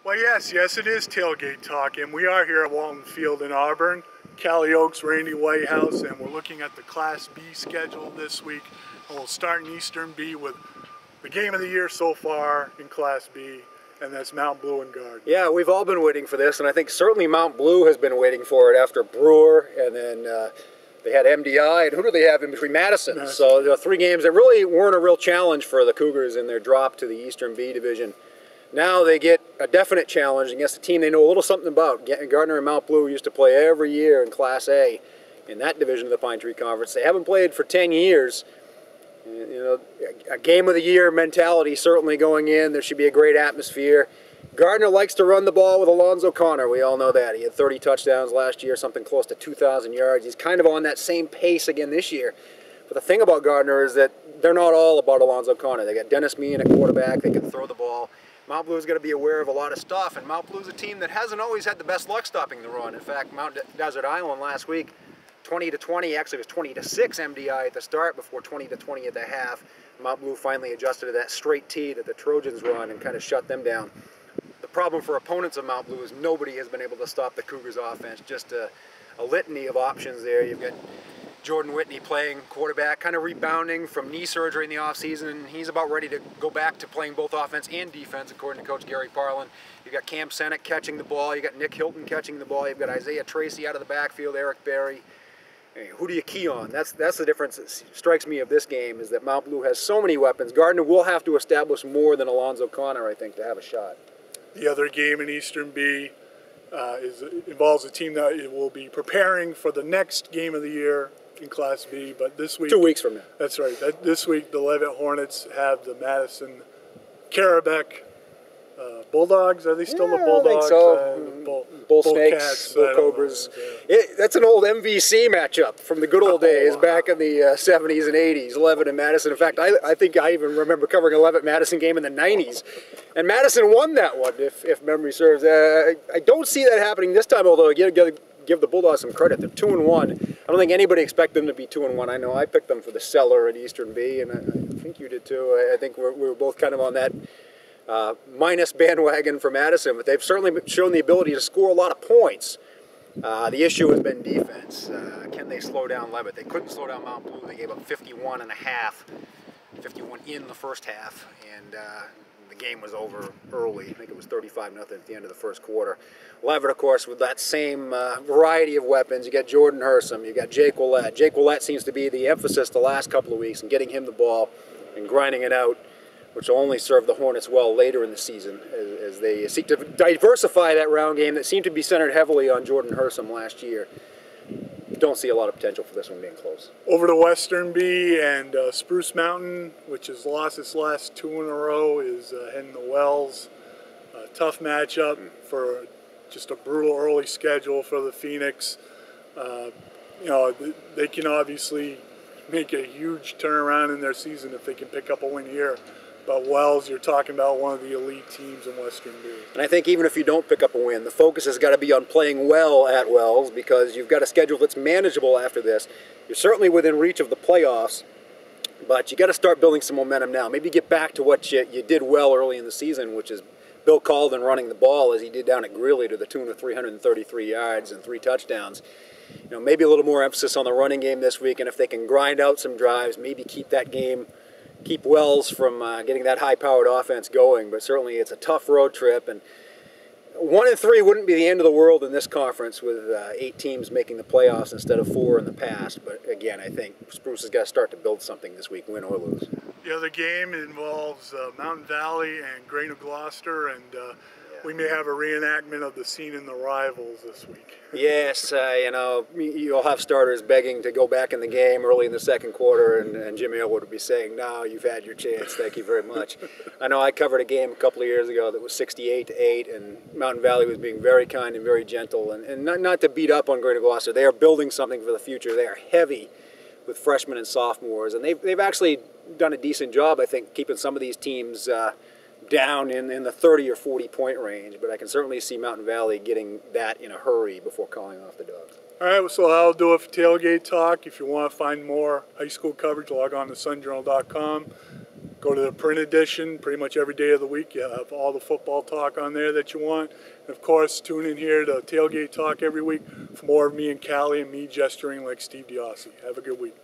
Well, yes, it is Tailgate Talk, and we are here at Walton Field in Auburn. Callie Oaks, Randy Whitehouse, and we're looking at the Class B schedule this week. And we'll start in Eastern B with the game of the year so far in Class B, and that's Mount Blue and Garden. Yeah, we've all been waiting for this, and I think certainly Mount Blue has been waiting for it after Brewer, and then they had MDI, and who do they have in between? Madison. So there are 3 games that really weren't a real challenge for the Cougars in their drop to the Eastern B division. Now they get a definite challenge against a team they know a little something about. Gardner and Mount Blue used to play every year in Class A in that division of the Pine Tree Conference. They haven't played for 10 years. You know, a game of the year mentality certainly going in. There should be a great atmosphere. Gardner likes to run the ball with Alonzo Connor. We all know that. He had 30 touchdowns last year, something close to 2,000 yards. He's kind of on that same pace again this year. But the thing about Gardner is that they're not all about Alonzo Connor. They got Dennis Meehan at quarterback. They can throw the ball. Mount Blue's got to be aware of a lot of stuff, and Mount Blue's a team that hasn't always had the best luck stopping the run. In fact, Mount Desert Island last week, 20-20, actually it was 20-6 MDI at the start before 20-20 at the half. Mount Blue finally adjusted to that straight T that the Trojans run and kind of shut them down. The problem for opponents of Mount Blue is nobody has been able to stop the Cougars offense. Just a litany of options there. You've got Jordan Whitney playing quarterback, kind of rebounding from knee surgery in the offseason. He's about ready to go back to playing both offense and defense, according to Coach Gary Parlin. You've got Cam Sennett catching the ball. You've got Nick Hilton catching the ball. You've got Isaiah Tracy out of the backfield, Eric Berry. Hey, who do you key on? That's the difference that strikes me of this game, is that Mount Blue has so many weapons. Gardner will have to establish more than Alonzo Connor, I think, to have a shot. The other game in Eastern B involves a team that will be preparing for the next game of the year in Class B, but this week... 2 weeks from now. That's right. This week, the Leavitt Hornets have the Madison Carabec Bulldogs. Are they still the Bulldogs? I think so. Bull Snakes, Cats, Bull Cobras. That's an old MVC matchup from the good old days back in the 70s and 80s, Leavitt and Madison. In fact, I think I even remember covering a Leavitt-Madison game in the 90s. And Madison won that one, if memory serves. I don't see that happening this time, although you got to give the Bulldogs some credit. They're 2-1. I don't think anybody expected them to be 2-1. I know I picked them for the cellar at Eastern B, and I think you did too. I think we were both kind of on that minus bandwagon for Madison, but they've certainly shown the ability to score a lot of points. The issue has been defense. Can they slow down Leavitt? They couldn't slow down Mount Blue. They gave up 51 in the first half, and the game was over early. I think it was 35-0 at the end of the first quarter. Leavitt, of course, with that same variety of weapons. You got Jordan Hersom, you got Jake Willett. Jake Willett seems to be the emphasis the last couple of weeks in getting him the ball and grinding it out, which will only serve the Hornets well later in the season as they seek to diversify that round game that seemed to be centered heavily on Jordan Hersom last year. Don't see a lot of potential for this one being close. Over to Western B, and Spruce Mountain, which has lost its last 2 in a row, is heading to Wells. Tough matchup for just a brutal early schedule for the Phoenix. You know, they can obviously make a huge turnaround in their season if they can pick up a win here. But Wells, you're talking about one of the elite teams in Western B. And I think even if you don't pick up a win, the focus has got to be on playing well at Wells, because you've got a schedule that's manageable after this. You're certainly within reach of the playoffs, but you got to start building some momentum now. Maybe get back to what you did well early in the season, which is Bill Calden running the ball as he did down at Greeley to the tune of 333 yards and 3 touchdowns. You know, maybe a little more emphasis on the running game this week, and if they can grind out some drives, maybe keep Wells from getting that high-powered offense going. But certainly it's a tough road trip, and 1-3 wouldn't be the end of the world in this conference with 8 teams making the playoffs instead of 4 in the past. But again, I think Spruce has got to start to build something this week, win or lose. The other game involves Mountain Valley and Grain of Gloucester, and we may have a reenactment of the scene in The Rivals this week. Yes, you know, you'll have starters begging to go back in the game early in the second quarter, and Jimmy Elwood would be saying, "No, you've had your chance. Thank you very much." I know I covered a game a couple of years ago that was 68-8, and Mountain Valley was being very kind and very gentle, and not to beat up on Grain of Gloucester. They are building something for the future. They are heavy with freshmen and sophomores, and they've actually done a decent job, I think, keeping some of these teams down in the 30 or 40 point range, but I can certainly see Mountain Valley getting that in a hurry before calling off the Dogs. All right, so that'll do it for Tailgate Talk. If you want to find more high school coverage, log on to sunjournal.com. Go to the print edition pretty much every day of the week. You have all the football talk on there that you want. And of course, tune in here to Tailgate Talk every week for more of me and Kalle and me gesturing like Steve Diossi. Have a good week.